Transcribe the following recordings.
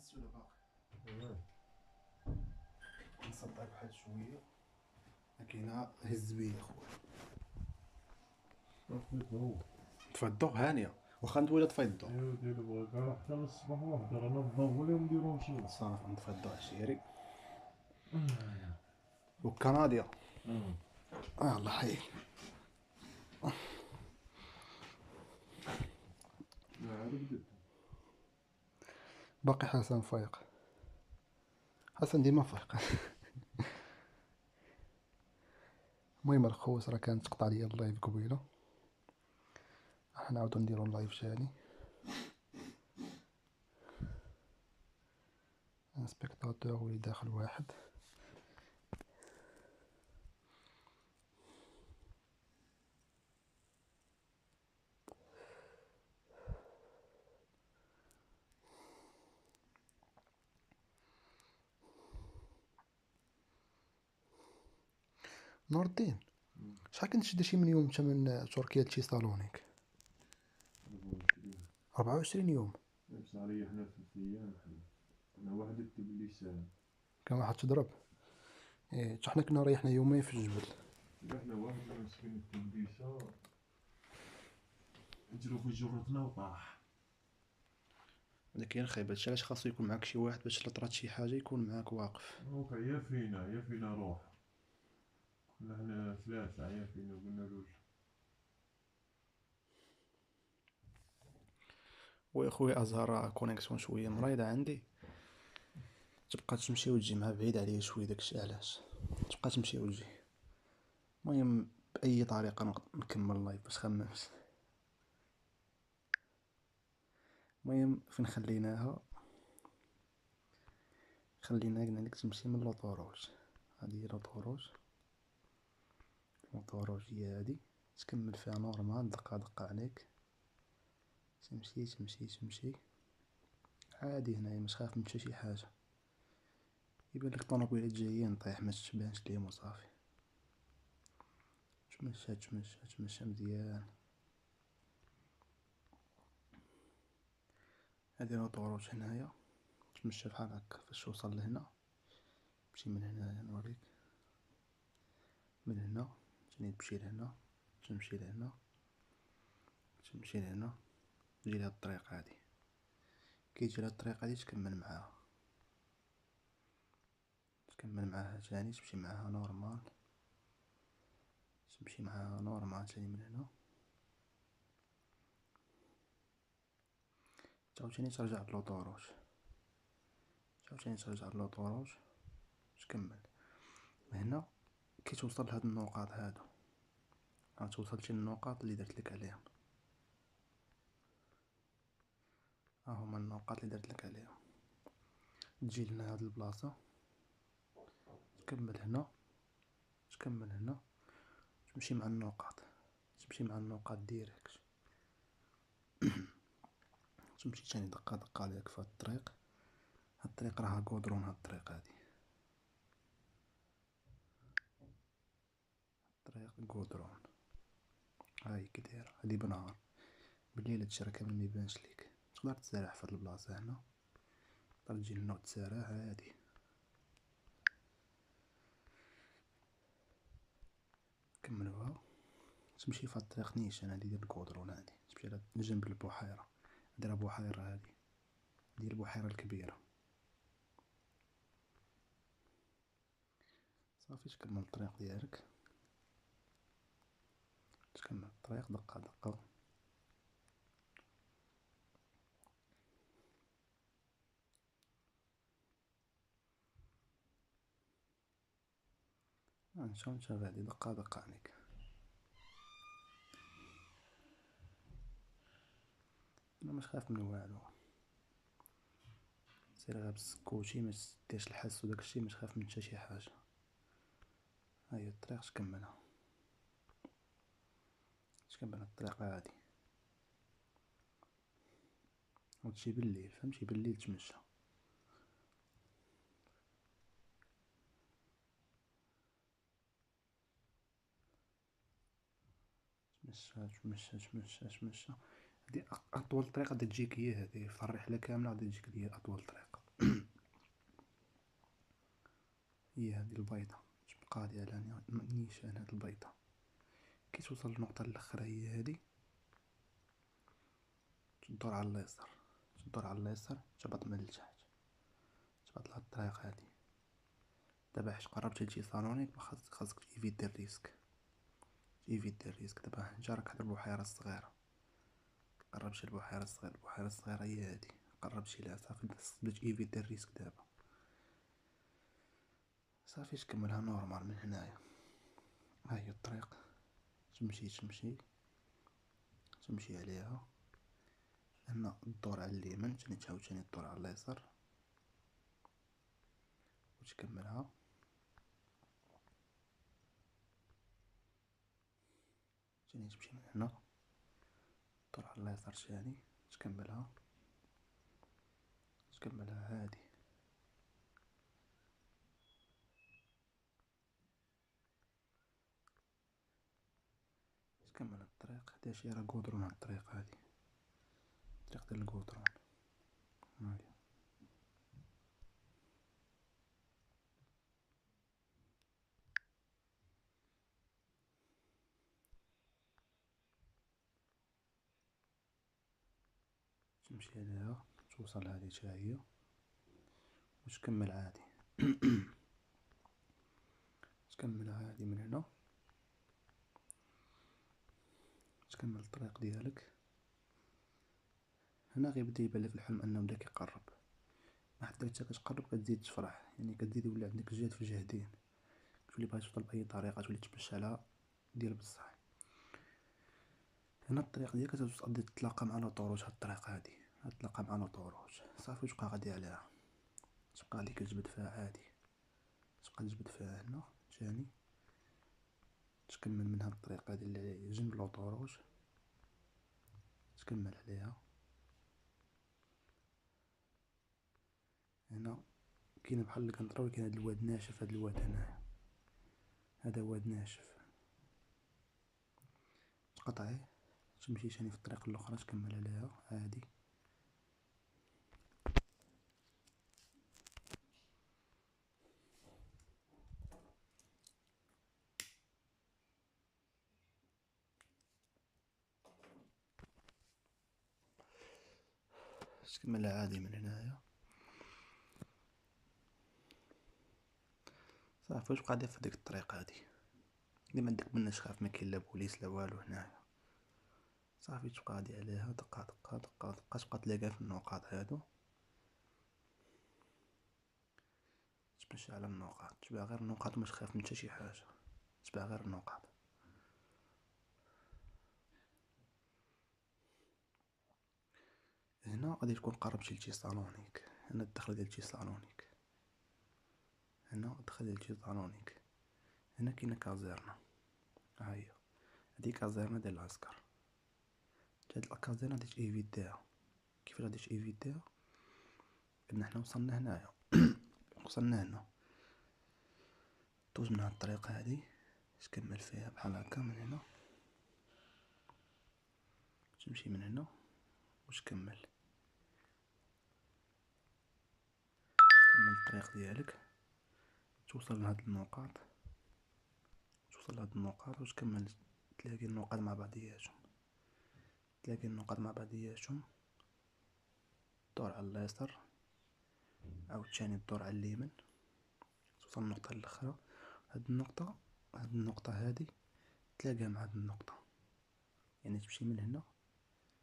هز ولا باقي؟ نصدع بواحد شويه، ما كاينه. هز بيا خويا. تفضو هانيه واخا نطويله تفضو. ايوا ديرو بغاك راه حتى للصباح وحده رانا نضوي لهم نديرو مشينا صافي نتفضو عشيري والكنديا. الله حي. عاد بدات باقي حسن فايق، حسن ديما فايق. المهم الخوت راه كانت تقطع ليا اللايف قبيله، حنعاودو نديرو اللايف ثاني. سبيكتاتور ولي داخل واحد. نور الدين، شحال كنت شي من يوم انت من تركيا لشي صالونيك؟ 24 يوم. بصح ريحنا 3 أيام انا واحد كتب لي ساعه كان واحد تضرب. ايه حنا كنا ريحنا يومين في الجبل. رحنا واحد مسكين كتب لي ساعه نجرو في جرتنا وطاح. هذا كاين خايب، هادشي علاش خاصو يكون معاك شي واحد باش لا طرات شي حاجه يكون معاك واقف. دونك يا فينا روح، كنا حنا 3 يا فينا قلنا له ويا خويا ازهر كونيكسيون شويه مريضه عندي، تبقى تمشي وتجي مع بعيد عليا شويه، داكشي علاش تبقى تمشي وتجي. المهم باي طريقه نكمل اللايف باش خممت. المهم فين خليناها قلنا لك تمشي من لوطوروج. هادي هي لوطوروج هي هادي، تكمل فيها نورمال دقه دقه عليك، تمشي تمشي تمشي عادي. هنايا مش خايف من حتى شي حاجه، يبان لك الطونوبيلات جايين طيح ما تبانش ليهم وصافي. تمشى تمشى تمشى مزيان. هادي لوطوروج هنايا، تمشى بحال هكا فاش توصل لهنا. تمشي من هنايا نوريك، من هنا تاني تمشي لهنا، تمشي لهنا، تمشي لهنا، تجي لهاد الطريق هادي. كي تجي لهاد الطريق هادي تكمل معاها، تكمل معاها تاني، تمشي معاها نورمال، تمشي معاها نورمال تاني من هنا، عاوتاني ترجع لوطوروج، عاوتاني ترجع لوطوروج، تكمل من هنا. كي توصل لهاد النقاط هادو، غتوصل للنقاط اللي درتلك عليهم. ها هما النقاط اللي درتلك عليهم. تجي لهنا هاد البلاصة، تكمل هنا، تكمل هنا، تمشي مع النقاط، تمشي مع النقاط ديريكت. تمشي تاني دقة دقة عليك في هاد الطريق. هاد الطريق راها كودرون، هاد الطريق هادي طريق كودرون. هاي كي دايرة هادي بنهار، بالليل هادشي راه كامل ميبانش ليك. تقدر تسرح في هاد البلاصة هنا، تقدر تجي لهنا وتسرح عادي. كملوها، تمشي في هاد الطريق نيشان هادي ديال الكودرون هادي، تمشي على جنب البحيرة. دايرة بحيرة هادي، ديال البحيرة الكبيرة. صافي تكمل الطريق ديالك، تكمل الطريق دقة دقة. نشوف نتا غادي دقة دقة عليك. انا مش خايف من والو، سير غير بالسكوتي ما ديرش الحس وداكشي، مش خايف من حتى شي حاجة. هاهي الطريق تكملها، تكمل الطريق هادي وتمشي بالليل، فهمتي؟ بالليل تمشى. تمشى تمشى تمشى تمشى. هادي أطول طريق غادي تجيك، هي هادي في الرحلة كاملة غادي تجيك هي أطول طريق. هي هادي البيضة تبقى غادي على نيشان هاد البيضة. كي توصل للنقطة الاخرى هي هادي، تدور على اليسار، تدور على اليسار، تهبط من التحت، تهبط لهاد الطريق هادي. دابا حيت قربتي لشي صالونيك خاصك تيفيتي الريسك، تيفيتي الريسك. دابا انت راك هاد البحيرة الصغيرة، قربتي البحيرة الصغيرة، البحيرة الصغيرة هي هادي، قربتي ليها صافي، تبدا تيفيتي الريسك. دابا صافي تكملها نورمال من هنايا. ها هي الطريق، تمشي تمشي تمشي عليها، هنا الدور على اليمين، تاني تعاوتاني الدور على اليسار وتكملها. تاني تمشي من هنا، الدور على اليسار تاني، تكملها تكملها هادي. تكمل الطريق، هادي شي راه قودرون، هاد الطريق هادي الطريق ديال القودرون. هاهي تمشي عليها توصل هادي تا هي وتكمل عادي. تكملها هادي من هنا، تكمل الطريق ديالك. هنا غيبدا يبان لك الحلم انه بدا كيقرب، ما حتى انت كتقرب كتزيد تفرح، يعني كتزيد يولي عندك جهد في جهدين، تولي باغي توصل باي طريقه، تولي تمشي على ديال بصح. هنا الطريق ديالك غادي تتلاقى مع لاطوروج، هاد الطريق هادي غتلاقى مع لاطوروج صافي، تبقى غادي عليها، تبقى غادي كتجبد فيها عادي، تبقى تجبد فيها هنا تاني، تكمل من هاد الطريق هادي اللي جنب لاطوروج، تكمل عليها. هنا كاين بحال القنطرة، ولكن هاد الواد ناشف، هاد الواد هنايا هذا واد ناشف، تقطعيه تمشي تاني في الطريق الاخرى، تكمل عليها عادي. تكملها عادي من هنايا صافي، وتبقى غادي في ديك الطريق هادي، اللي ما عندك مناش خاف، ما كاين لا بوليس لا والو هنايا. صافي تبقى غادي عليها دقة دقة دقة دقة، تبقى تلاقيها في النقاط هادو، تمشي على النقاط، تبع غير النقاط وما تخاف من حتى شي حاجة، تبع غير النقاط. هنا غادي تكون قربتي لشي صالونيك، هنا الدخلة ديال شي صالونيك، هنا الدخلة ديال شي صالونيك. هنا كاينة كازيرنا، ها هي هادي كازيرنا ديال العسكر. هاد الكازيرنا غادي تيفيتيها. كيفاش غادي تيفيتيها؟ ان حنا وصلنا هنايا، وصلنا هنا، دوز من هاد الطريق هادي، تكمل فيها بحال هكا من هنا، تمشي من هنا وتكمل، تكمل الطريق ديالك، توصل لهاد النقاط، توصل لهاد النقاط وتكمل، تلاقي النقاط مع بعضياتهم، تلاقي النقاط مع بعضياتهم، دور على اليسار، عاود تاني الدور على اليمين، توصل للنقطة الاخرى. هاد النقطة، هاد النقطة هادي تلاقيها مع هاد النقطة، يعني تمشي من هنا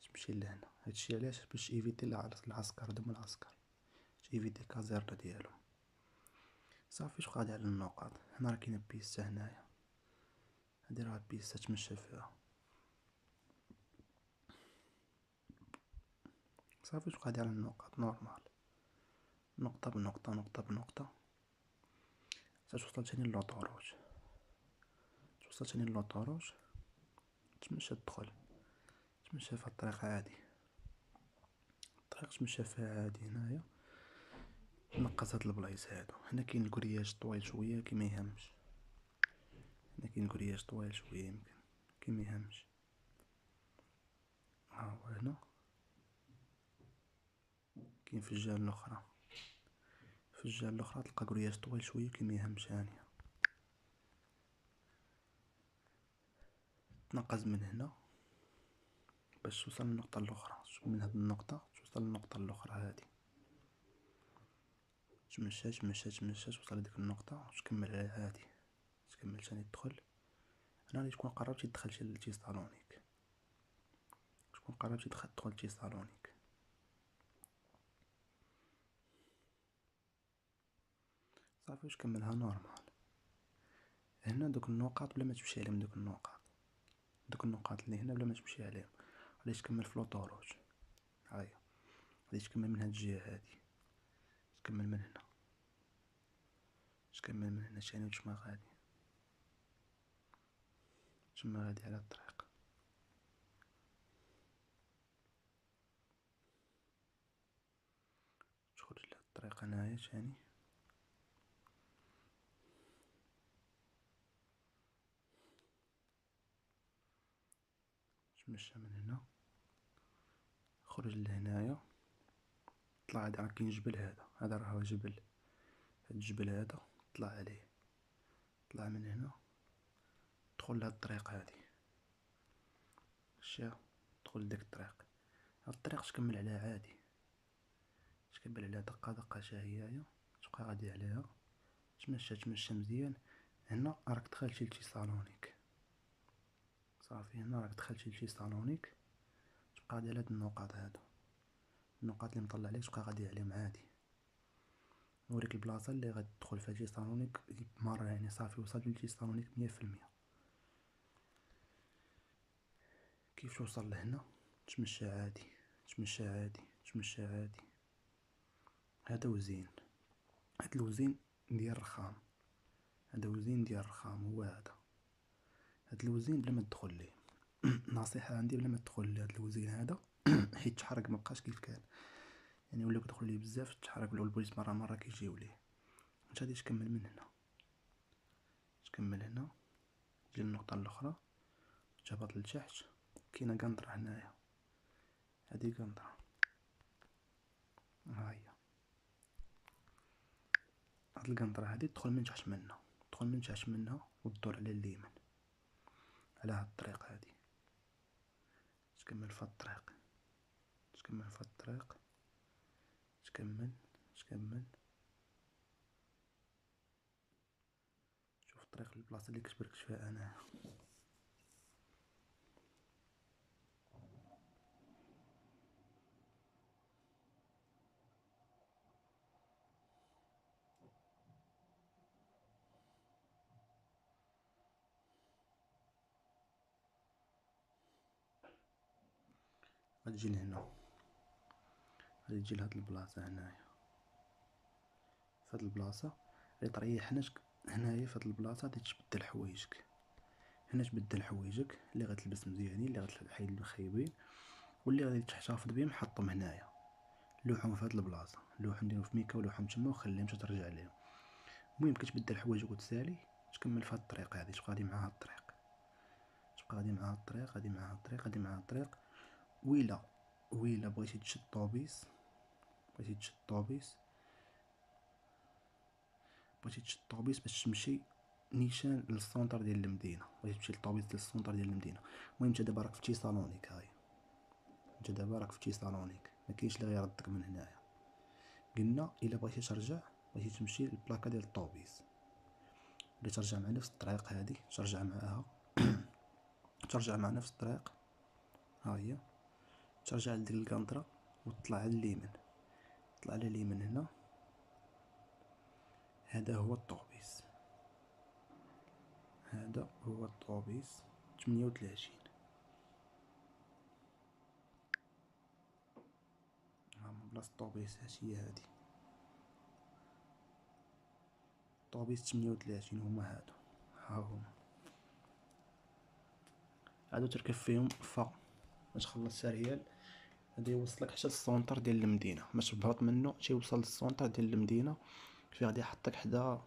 تمشي لهنا. هادشي علاش باش ايفيتي العسكر، هادو هما العسكر، ايفيتي الكازيرنا ديالهم. صافي تبقى غادي على النقاط. هنا راه كاينه بيستا، هنايا هادي راه بيستا تمشى فيها. صافي تبقى غادي على النقاط نورمال، نقطة بنقطة نقطة بنقطة، حتى توصل تاني للاطوروج، توصل تاني للاطوروج، تمشى تدخل، تمشى في الطريق عادي، الطريق تمشى فيها عادي. هنايا نقص هاد البلايص هادو، هنا كاين الكرياج طويل شوية كي ميهمش، هنا كاين الكرياج طويل شوية يمكن كي ميهمش. ها هو هنا كاين في الجهة الاخرى، في الجهة الاخرى تلقى كرياج طويل شويه كيما يهمش هانية. تنقز من هنا باش توصل للنقطة الاخرى، من هاد النقطة توصل للنقطة الاخرى هادي، تمشى توصل لديك النقطة وتكمل على هادي، تكمل ثاني تدخل هنا اللي تكون قربتي تدخل شي صالونيك، تكون قربتي تدخل شي صالونيك. صافي واش كملها نورمال. هنا دوك النقاط بلا ما تمشي عليهم، دوك النقاط اللي هنا بلا ما تمشي عليهم غادي تكمل في لوطوروج. هاهي غادي تكمل من هاد الجهة هادي، تكمل من هنا، تكمل من هنا ثاني وتما غادي، تما غادي على الطريق. تخرج لهاد الطريق هنايا ثاني، تمشى من هنا، خرج لهنايا، طلع هذا راه كاين جبل، هذا راه جبل، هاد الجبل هذا طلع عليه، طلع من هنا دخل لهاد الطريق هادي، مشى دخل لديك الطريق، هاد الطريق تكمل عليها عادي، تكمل عليها دقة حتى هي تبقى غادي عليها، تمشى مزيان. هنا راك دخلتي لشي صالونيك، صافي هنا راك دخلتي لشي صالونيك، تبقى غادي على هاد النقاط هادو، النقاط اللي مطلع عليك تبقى غادي عليهم عادي. نوريك البلاصة اللي غادي تدخل فيها شي صالونيك مرة، يعني صافي وصلت لشي صالونيك 100%. كيف توصل لهنا؟ تمشى عادي، تمشى عادي. هذا وزين، هاد الوزين ديال الرخام، هذا وزين ديال الرخام، هو هاد الوزين بلا ما تدخل ليه. نصيحة عندي بلا ما تدخل لهاد الوزين هذا حيت تحرق مبقاش كيف كان، يعني ولاو كيدخلوا ليه بزاف تحرق، ولا البوليس مرة كيجيو ليه. انت غادي تكمل من هنا، تكمل هنا تجي للنقطة الاخرى، تهبط لتحت، كاينه قنطرة هنايا، هادي قنطرة، ها هي هاد القنطرة هادي تدخل من تحت منها وتدور على اليمين على هاد الطريق هادي، تكمل في هاد الطريق، تكمل شوف الطريق للبلاصة اللي كتبركت فيها انايا. غتجي لهنا، غادي تجي لهاد البلاصة هنايا، فهاد البلاصة غادي تريح هنايا، فهاد البلاصة غادي تبدل حوايجك، هنا تبدل حوايجك اللي غتلبس مزيانين، اللي غتحيد الخايبين، واللي غادي تحتفظ بهم حطهم هنايا، لوحهم في هاد البلاصة، لوحهم نديرو في ميكا ولوحهم تما وخليهم حتى ترجع ليهم. المهم كتبدل حوايجك وتسالي، تكمل في هاد الطريق هادي، تبقى غادي مع هاد الطريق، غادي مع هاد الطريق. ويلا بغيتي تشد طوبيس، باش تمشي نيشان للسونتر ديال المدينة، بغيتي تمشي للطوبيس ديال السونتر ديال المدينة. المهم انت دابا راك في شي صالونيك، ما كاينش اللي غيردك من هنايا. قلنا الا بغيتي ترجع، بغيتي تمشي للبلاكا ديال الطوبيس، اللي ترجع مع نفس الطريق هادي، ترجع مع نفس الطريق، ها هي ترجع لديك القنطرة وتطلع على اليمين، طلع على اليمين هنا، هذا هو الطوبيس 38. بلاصة الطوبيس هي هادي، طوبيس 38 هما هادو تركب فيهم باش تخلص ريال، غادي يوصلك حتى للسونتر ديال المدينة، باش تهبط منه تيوصل للسونتر ديال المدينة، فيه غادي يحطك حدا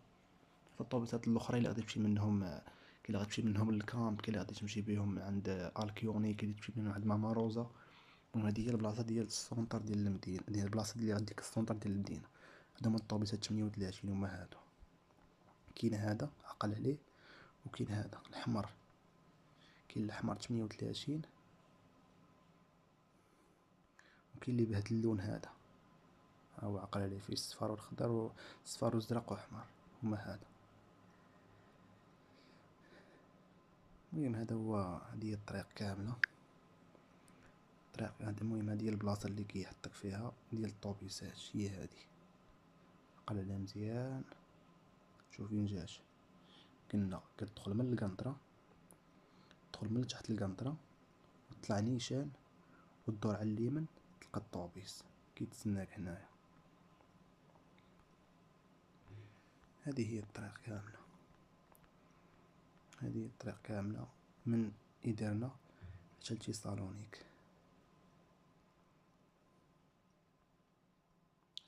الطوبيسات الاخرين اللي غادي تمشي منهم، كاين اللي غتمشي منهم للكامب، كاين اللي غادي تمشي بهم عند الكيوني، كاين اللي تمشي بهم عند ماما روزا. المهم هادي هي البلاصة ديال السونتر ديال المدينة، ديال البلاصة اللي غاديك السونتر ديال المدينة. هادو هما الطوبيسات 38 هما هادو. كاين هذا عقل عليه، وكاين هذا الحمر. كاين الاحمر 38، وكاين اللي بهاد اللون هذا، ها هو عقل عليه، فيه الصفار والخضر والصفار والزرق واحمر، هما هذا. المهم هذا هو، هذه هي الطريق كامله. الطريق هذا المهم، هذه هي البلاصه اللي كيحطك فيها ديال الطوبيسات، هي هذه. عقل عليها مزيان، شوف فين جات. كنا كتدخل من القنطره، تدخل من تحت القنطره وتطلع نيشان وتدور على اليمين، تلقى الطوبيس كيتسناك هنايا. هذه هي الطريق كامله، هذه هي الطريق كامله من إدرنا حتى لتيسالونيك،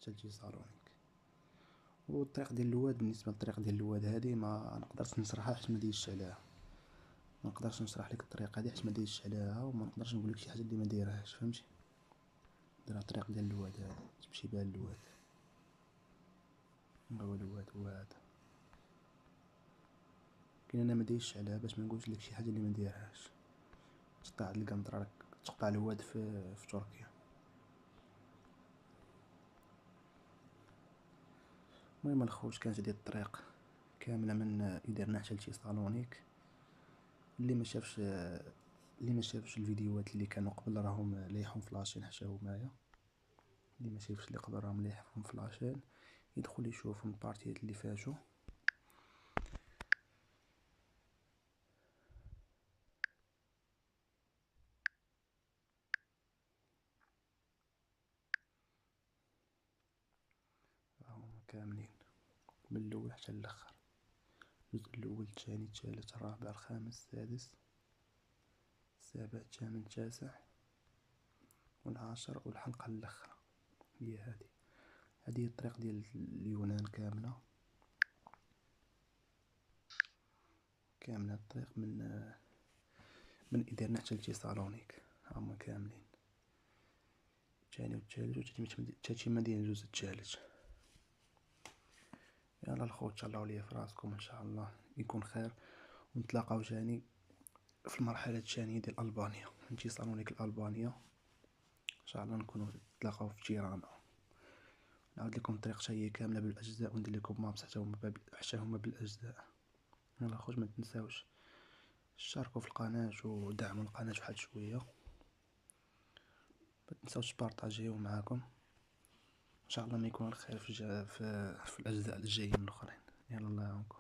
حتى لتيسالونيك. والطريق ديال اللواد، بالنسبه للطريق ديال اللواد هذه ما نقدرش نشرحها حيت ما ديزش عليها. ما نقدرش نشرح لك الطريق هذه حيت ما ديزش عليها، وما نقدرش نقول لك شي حاجه اللي ما دايرهاش، فهمتي؟ دير الطريق ديال اللواد هذا، تمشي بها اللواد. هو اللواد هو هذا. كاين انا ما دايرش عليها باش ما نقولش لك شي حاجه اللي ما دايرهاش. تقطع القنطره، راك تقطع الواد في تركيا. المهم الخوت، كانت هذه الطريق كامله من إدرنا حتى لتيسالونيك. اللي ما شافش الفيديوهات اللي كانوا قبل راهم لايحون فلاشين حتى همايا. اللي ما شافش اللي قبل راهم لايحون فلاشين، يدخل يشوف البارتيات اللي فاتوا. راهم كاملين من الاول حتى الاخر. الجزء الاول، الثاني، الثالث، الرابع، الخامس، السادس، السابع، الثامن، التاسع، والعاشر، والحلقة الاخرى هي هذه. هذه الطريق ديال اليونان كاملة. كاملة الطريق من إدرنا حتى لتيسالونيك، هما كاملين. الثاني والثالث وتتمة ديال الجزء الثالث. يلا الخوت، تهلاو ليا في راسكم ان شاء الله يكون خير، ونتلاقاو تاني في المرحله الثانيه ديال البانيا، من تيسالونيك لالبانيا ان شاء الله. نكونوا نتلاقاو في تيرانا، نعاود لكم الطريق حتى هي كامله بالاجزاء، وندير لكم مابس حتى هما بالاجزاء. يلا خوت، ما تنساوش تشاركوا في القناه ودعموا القناه واحد شويه. ما تنساوش تبارطاجيو معاكم ان شاء الله، ما يكون الخير في الاجزاء الجايين الاخرين. يلا الله يعاونكم.